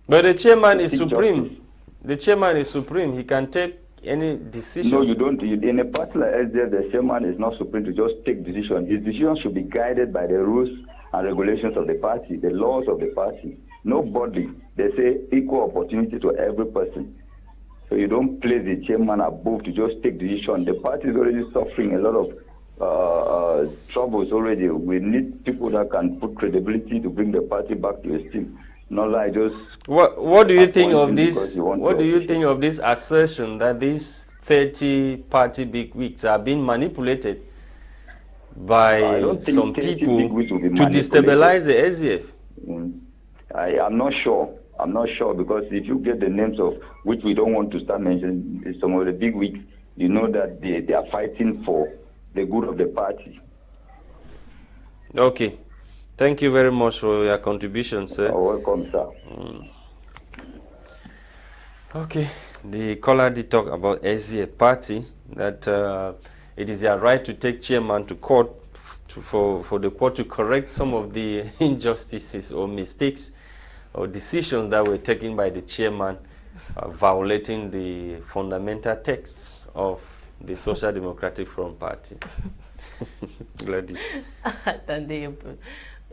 Speaker 1: But the chairman is supreme. Justice. The chairman is supreme. He can take any decision.
Speaker 6: No, you don't. In a party like SDF, the chairman is not supreme to just take decision. His decision should be guided by the rules and regulations of the party, the laws of the party. Nobody, they say equal opportunity to every person. So you don't place the chairman above to just take decision. The party is already suffering a lot of troubles already. We need people that can put credibility to bring the party back to esteem. Not like just...
Speaker 1: What do you think of this? What do you think of this assertion that these 30 party bigwigs are being manipulated by some people to destabilize the SDF?
Speaker 6: I'm not sure. I'm not sure, because if you get the names of which we don't want to start mentioning, some of the bigwigs, you know that they are fighting for the good of the party.
Speaker 1: Okay. Thank you very much for your contribution, sir.
Speaker 6: You're welcome, sir.
Speaker 1: Okay. The caller did talk about SDF party, that it is their right to take chairman to court for the court to correct some of the injustices or mistakes or decisions that were taken by the chairman, violating the fundamental texts of the Social Democratic Front Party. Gwladys.
Speaker 2: Attendez un peu.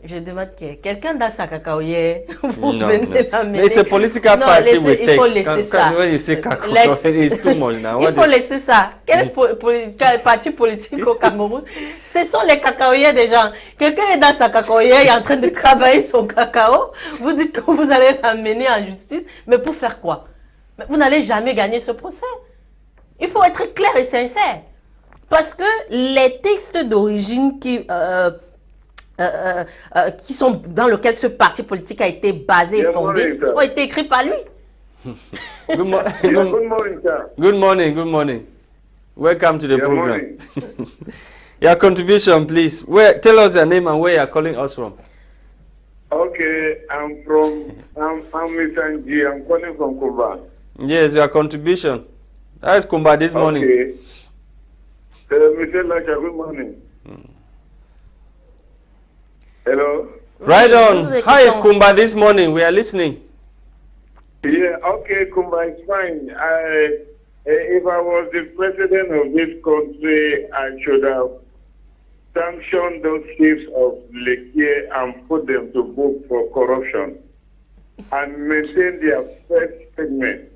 Speaker 2: Je demande quelqu'un dans sa cacaoyère, vous
Speaker 1: No,
Speaker 2: venez
Speaker 1: no.
Speaker 2: l'amener.
Speaker 1: It's a political
Speaker 2: Non,
Speaker 1: party
Speaker 2: laissez,
Speaker 1: with
Speaker 2: il faut
Speaker 1: text.
Speaker 2: laisser ça.
Speaker 1: When you say cacao,
Speaker 2: Laisse.
Speaker 1: it's too much now.
Speaker 2: Il faut laisser ça. Quel parti politique au Cameroun? Ce sont les cacaoyères des gens. Quelqu'un est dans sa cacaoyère, il est en train de travailler son cacao. Vous dites que vous allez l'amener en justice, mais pour faire quoi? Mais vous n'allez jamais gagner ce procès. Il faut être clair et sincère. Parce que les textes d'origine qui sont dans lesquels ce parti politique a été basé et fondé, ils ont été écrits par lui.
Speaker 1: Good morning,
Speaker 3: sir.
Speaker 1: Good morning. Good morning. Welcome to the program.
Speaker 3: Morning.
Speaker 1: Your contribution, please. Tell us your name and where you are calling us from.
Speaker 3: Okay, I'm Mr. Nji. I'm calling from Kuba.
Speaker 1: Yes, your contribution. How is Kumba this morning?
Speaker 3: Okay. Mr. Lasha, good morning. Hello?
Speaker 1: Right on. How is Kumba this morning? We are listening.
Speaker 3: Yeah, okay, Kumba is fine. If I was the president of this country, I should have sanctioned those thieves of Lekier and put them to book for corruption and maintain their first segment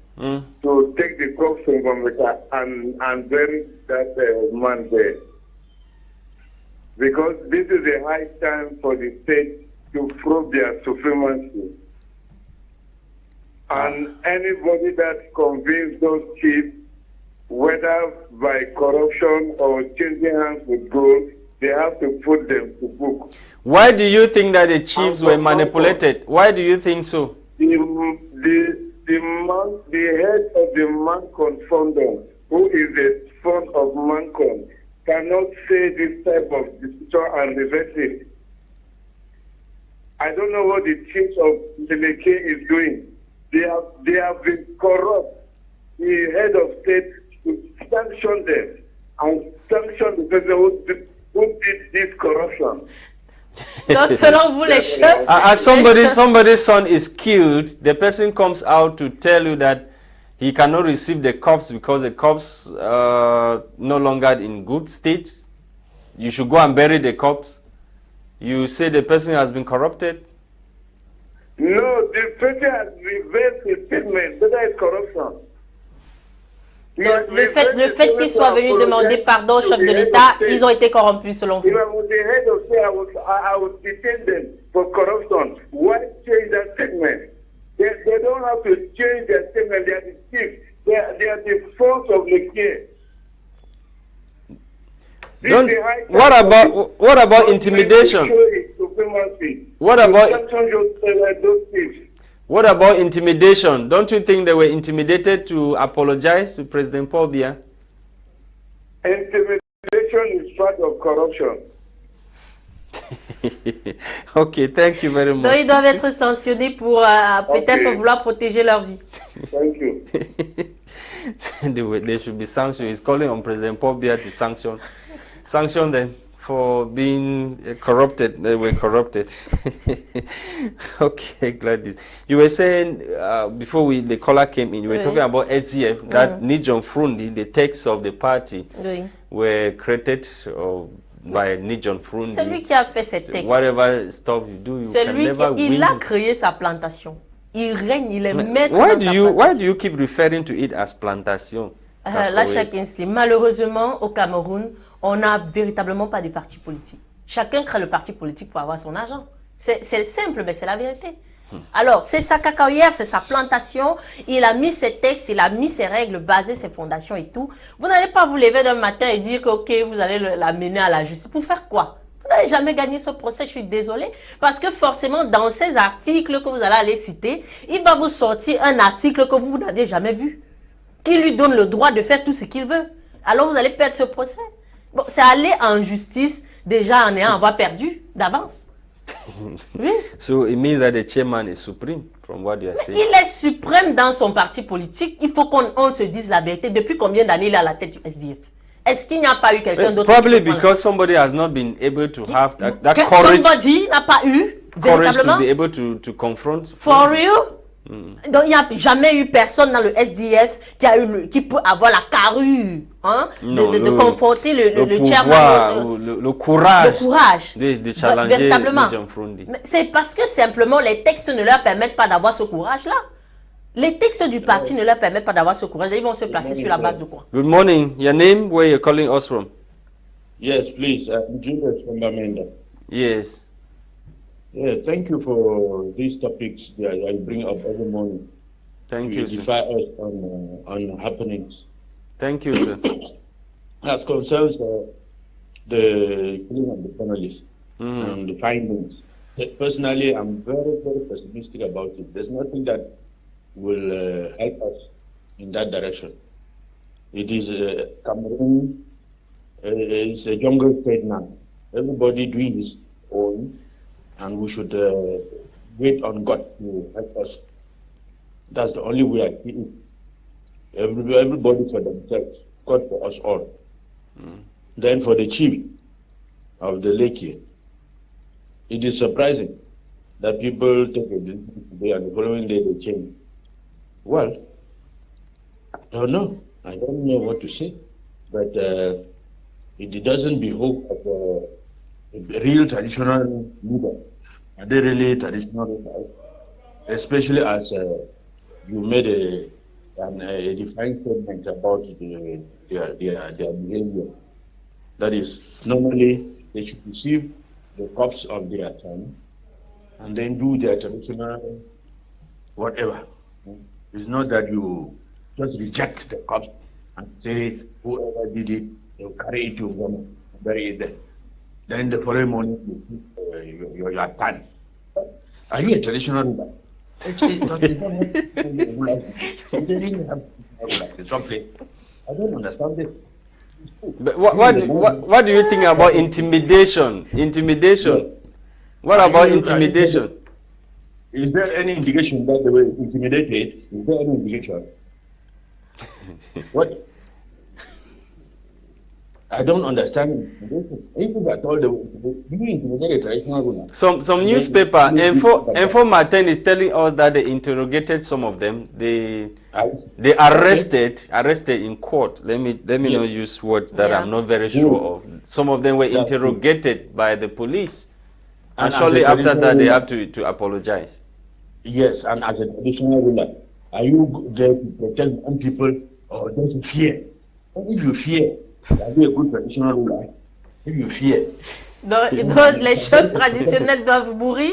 Speaker 3: to take the crops from Gometa and bury that man there. Because this is a high time for the state to prove their supremacy. And anybody that convinces those chiefs, whether by corruption or changing hands with gold,
Speaker 7: they have to put them to book.
Speaker 1: Why do you think that the chiefs were manipulated? Why do you think so?
Speaker 7: The head of the Mancon Founder, who is the son of Mancon, cannot say this type of decision and reverse it. I don't know what the chiefs of Meleke is doing. They have been corrupt. The head of state should sanction them and sanction the person who did this corruption.
Speaker 2: Donc, selon vous, les chefs...
Speaker 1: As somebody's son is killed, the person comes out to tell you that he cannot receive the corpse because the corpse no longer in good state. You should go and bury the corpse. You say the person has been corrupted.
Speaker 7: No, the person has reversed his statement. That is corruption.
Speaker 2: Donc, le fait qu'ils soient venus demander pardon au chef de l'État, ils ont été corrompus selon vous.
Speaker 7: If I was the head of state, I would detain them for corruption. Why change that statement? They don't have to change their statement. They are the chief. They are the force of the king.
Speaker 1: What about intimidation? What about intimidation? Don't you think they were intimidated to apologize to President Paul Biya?
Speaker 7: Intimidation is part of corruption.
Speaker 1: Okay, thank you very much.
Speaker 2: Donc, ils doivent être sanctionnés pour peut-être vouloir protéger leur vie.
Speaker 7: Thank you.
Speaker 1: They should be sanctioned. He's calling on President Paul Biya to sanction them for being corrupted. They were corrupted. Okay, Gwladys. You were saying before the caller came in, you were talking about SDF, that Nijon Frundi, the texts of the party were created by Nijon Frundi.
Speaker 2: C'est lui qui a fait ces textes.
Speaker 1: Whatever stuff you do, you can never win.
Speaker 2: Il a créé sa plantation. Il règne, il est maître
Speaker 1: Why do you keep referring to it as plantation?
Speaker 2: Lasha, malheureusement, au Cameroun, on n'a véritablement pas de parti politique. Chacun crée le parti politique pour avoir son argent. C'est simple, mais c'est la vérité. Alors, c'est sa cacaoyère, c'est sa plantation. Il a mis ses textes, il a mis ses règles basées, ses fondations et tout. Vous n'allez pas vous lever d'un matin et dire que, ok, vous allez la mener à la justice. Pour faire quoi? Vous n'allez jamais gagner ce procès, je suis désolée. Parce que forcément, dans ces articles que vous allez aller citer, il va vous sortir un article que vous n'avez jamais vu, qui lui donne le droit de faire tout ce qu'il veut. Alors, vous allez perdre ce procès. Bon, c'est aller en justice déjà en ayant avoir perdu d'avance. Oui.
Speaker 1: So it means that the chairman is supreme from what you are saying.
Speaker 2: Il est suprême dans son parti politique. Il faut qu'on se dise la vérité. Depuis combien d'années il est à la tête du SDF? Est-ce qu'il n'y a pas eu quelqu'un d'autre?
Speaker 1: Probably because somebody has not been able to have that courage.
Speaker 2: Somebody n'a pas eu véritablement
Speaker 1: to be able to confront.
Speaker 2: For real? Donc il n'y a jamais eu personne dans le SDF qui peut avoir la carrure de confronter le chairman,
Speaker 1: le courage de challenger
Speaker 2: véritablement.
Speaker 1: Frundi.
Speaker 2: C'est parce que simplement les textes ne leur permettent pas d'avoir ce courage-là. Les textes du parti ne leur permettent pas d'avoir ce courage. Ils vont se placer sur la base de quoi?
Speaker 1: Good morning. Your name, where you're calling us from?
Speaker 8: Yes, please. Julius from Bamenda.
Speaker 1: Yes.
Speaker 8: Yeah, thank you for these topics that I bring up every morning.
Speaker 1: Thank you, sir.
Speaker 8: Edify us on happenings.
Speaker 1: Thank you, sir.
Speaker 8: As concerns the killing of the panelists and the findings, personally, I'm very, very pessimistic about it. There's nothing that will help us in that direction. It is Cameroon is a jungle state now. Everybody doing his own. And we should wait on God to help us. That's the only way I see it. Everybody for themselves, God for us all. Then for the chief of the lake here, it is surprising that people take a decision today and the following day they change. Well, I don't know. I don't know what to say. But it doesn't behove of a real traditional leader. Are they really traditional? Especially as you made a defined statement about their behavior. That is, normally they should receive the corpse of their son and then do their traditional whatever. It's not that you just reject the corpse and say whoever did it, they'll carry it to them and bury it there. Then the following morning, you are done. Are you a traditional ruler? I don't understand this.
Speaker 1: But what do you think about intimidation? Intimidation.
Speaker 8: Yeah.
Speaker 1: What about intimidation?
Speaker 8: Is there any indication that they were intimidated? Is there any indication? What? I don't understand. If I told them, you intimidate a traditional ruler.
Speaker 1: Some newspaper, Info Martin is telling us that they interrogated some of them. They arrested in court. Let me not use words that I'm not very sure of. Some of them were interrogated by the police, and shortly after that they have to apologize.
Speaker 8: Yes, and as a traditional ruler, are you there to protect young people or don't you fear? If you fear, are you a good traditional ruler? If you fear.
Speaker 2: Donc, les chefs traditionnels doivent mourir.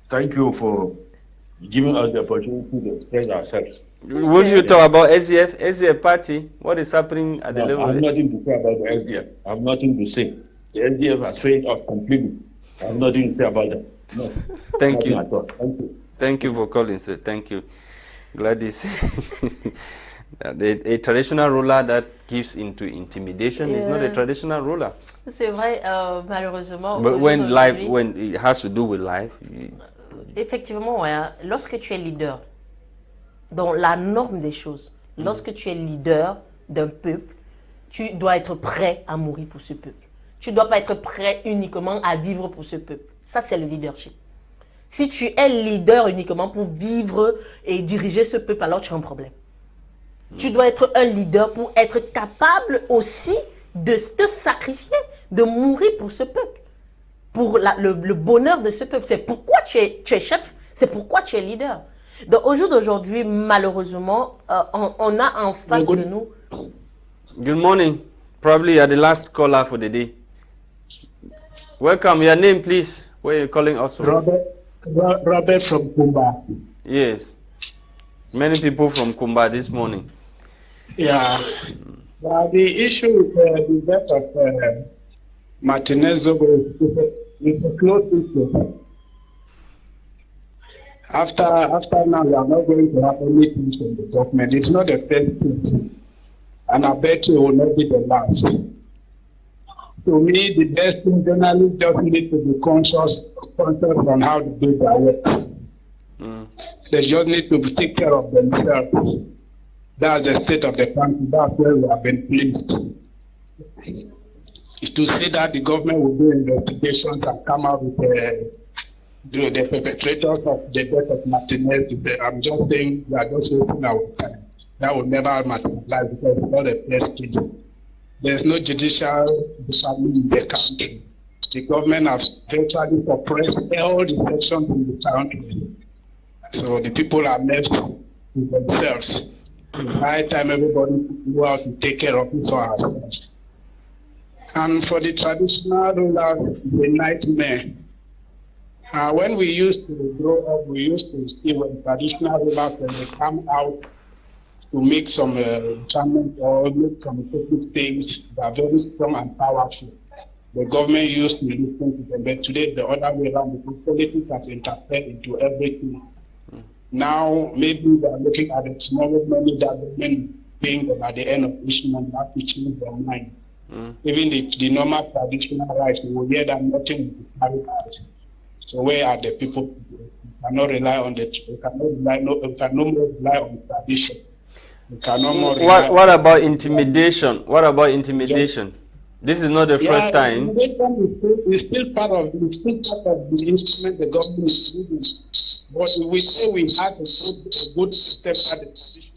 Speaker 8: Thank you for giving us the opportunity to express ourselves.
Speaker 1: Would you talk about SDF? SDF party? What is happening at the level?
Speaker 8: I have nothing to say about the SDF. I have nothing to say. The SDF has failed us completely. I have nothing to say about that. No.
Speaker 1: Thank you.
Speaker 8: Thank you.
Speaker 1: Thank you for calling, sir. Thank you. Gwladys. A traditional ruler that gives into intimidation is not a traditional ruler.
Speaker 2: C'est vrai, malheureusement.
Speaker 1: But when it has to do with life.
Speaker 2: Effectivement, ouais, lorsque tu es leader, dans la norme des choses, lorsque tu es leader d'un peuple, tu dois être prêt à mourir pour ce peuple. Tu ne dois pas être prêt uniquement à vivre pour ce peuple. Ça, c'est le leadership. Si tu es leader uniquement pour vivre et diriger ce peuple, alors tu as un problème. Tu dois être un leader pour être capable aussi de te sacrifier, de mourir pour ce peuple, pour le bonheur de ce peuple. C'est pourquoi tu es chef, c'est pourquoi tu es leader. Donc au jour d'aujourd'hui, malheureusement, on a en face de nous...
Speaker 1: Good morning. Probably you're the last caller for the day. Welcome. Your name, please. Where are you calling us from?
Speaker 9: Robert from Kumba.
Speaker 1: Yes. Many people from Kumba this morning.
Speaker 9: Yeah. The issue with the death of Martinez is a close issue. After now, we are not going to have anything from the government. It's not the first thing. And I bet it will not be the last. To me, the best thing journalists just need to be conscious on how to do their work. They just need to take care of themselves. That's the state of the country. That's where we have been placed. To say that the government will do investigations and come out with the perpetrators of the death of Martinez, I'm just saying we are just wasting our time. That will never materialize because it's not a first case. There's no judicial department in the country. The government has virtually suppressed all the elections in the country. So the people are left with themselves. By the time everybody go out to take care of his or herself. And for the traditional ruler, the nightmare. When we used to grow up, we used to see when traditional rulers, when they come out to make some enchantment or make some things that are very strong and powerful. The government used to listen to them, but today the other way around, because politics has interfered into everything. Now, maybe they are looking at the small money that the men paying them at the end of each month, have to change their mind. Even the normal traditional rights, we will hear that nothing will be carried out. So where are the people? We cannot rely on we can no more rely on tradition. We cannot more rely
Speaker 1: what about intimidation? What about intimidation? This is not the first time.
Speaker 9: Intimidation is still part of the instrument the government is using. But we say we had a good step at the tradition.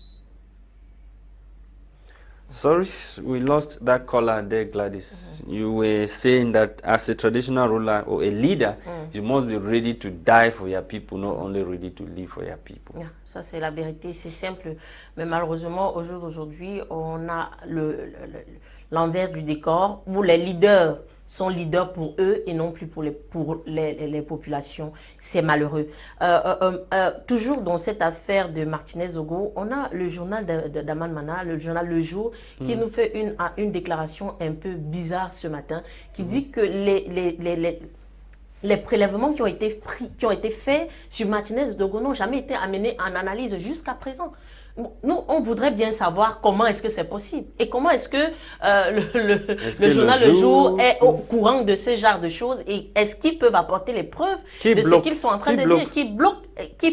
Speaker 1: Sorry, we lost that caller there, Gwladys. You were saying that as a traditional ruler or a leader, you must be ready to die for your people, not only ready to live for your people.
Speaker 2: Yeah, ça c'est la vérité, c'est simple. Mais malheureusement, au jour d'aujourd'hui, on a l'envers du décor où les leaders sont leaders pour eux et non plus pour les populations. C'est malheureux. Toujours dans cette affaire de Martinez-Ogo, on a le journal d'Aman Mana, le journal Le Jour, qui nous fait une déclaration un peu bizarre ce matin, qui dit que les prélèvements qui ont été faits sur Martinez-Ogo n'ont jamais été amenés en analyse jusqu'à présent. Nous, on voudrait bien savoir comment est-ce que c'est possible et comment est-ce que le journal Le Jour est au courant de ce genre de choses et est-ce qu'ils peuvent apporter les preuves de ce qu'ils sont en train de dire, qui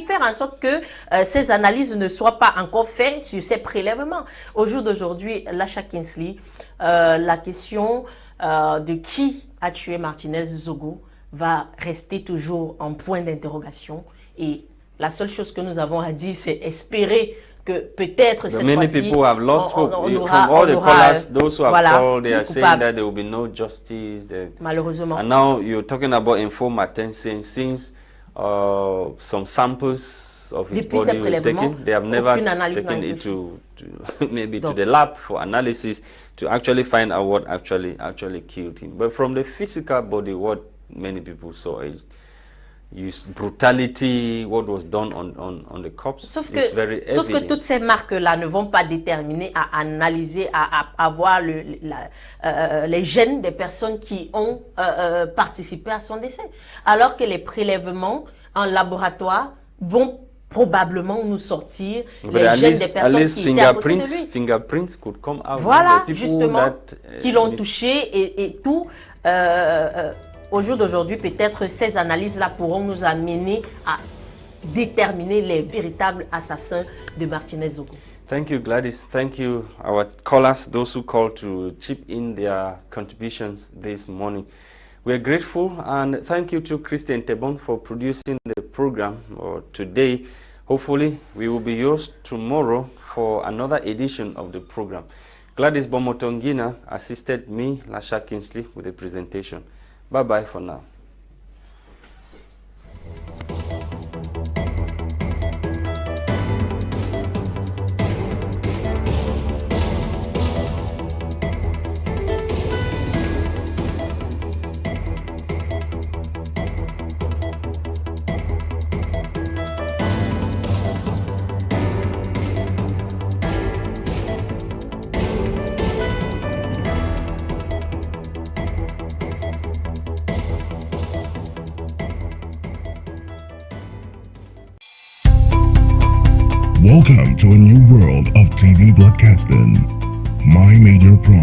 Speaker 2: fait en sorte que ces analyses ne soient pas encore faites sur ces prélèvements. Au jour d'aujourd'hui, Lasha Kinsley, la question de qui a tué Martinez-Ogo va rester toujours en point d'interrogation et la seule chose que nous avons à dire, c'est espérer que peut-être cette fois-ci,
Speaker 1: many people have lost hope. From all the callers, those who have called, they are saying that there will be no justice.
Speaker 2: Malheureusement.
Speaker 1: And now you're talking about informed attention since some samples of his body were taken. They have never taken it to maybe to the lab for analysis to actually find out what actually killed him. But from the physical body, what many people saw is brutality, what was done on the corpse. Sauf
Speaker 2: que toutes ces marques-là ne vont pas déterminer à analyser, à avoir les gènes des personnes qui ont participé à son décès. Alors que les prélèvements en laboratoire vont probablement nous sortir les gènes des personnes qui étaient à côté de lui.
Speaker 1: Fingerprints could come out.
Speaker 2: Voilà, justement, qui l'ont touché et tout. Au jour d'aujourd'hui, peut-être ces analyses-là pourront nous amener à déterminer les véritables assassins de Martinez-Ogo.
Speaker 1: Thank you, Gwladys. Thank you, our callers, those who called to chip in their contributions this morning. We are grateful, and thank you to Christain Tebong for producing the program today. Hopefully, we will be yours tomorrow for another edition of the program. Gwladys Bomotonguina assisted me, Lasha Kinsley, with the presentation. Bye-bye for now.
Speaker 10: Welcome to a new world of TV broadcasting. My Major Pro.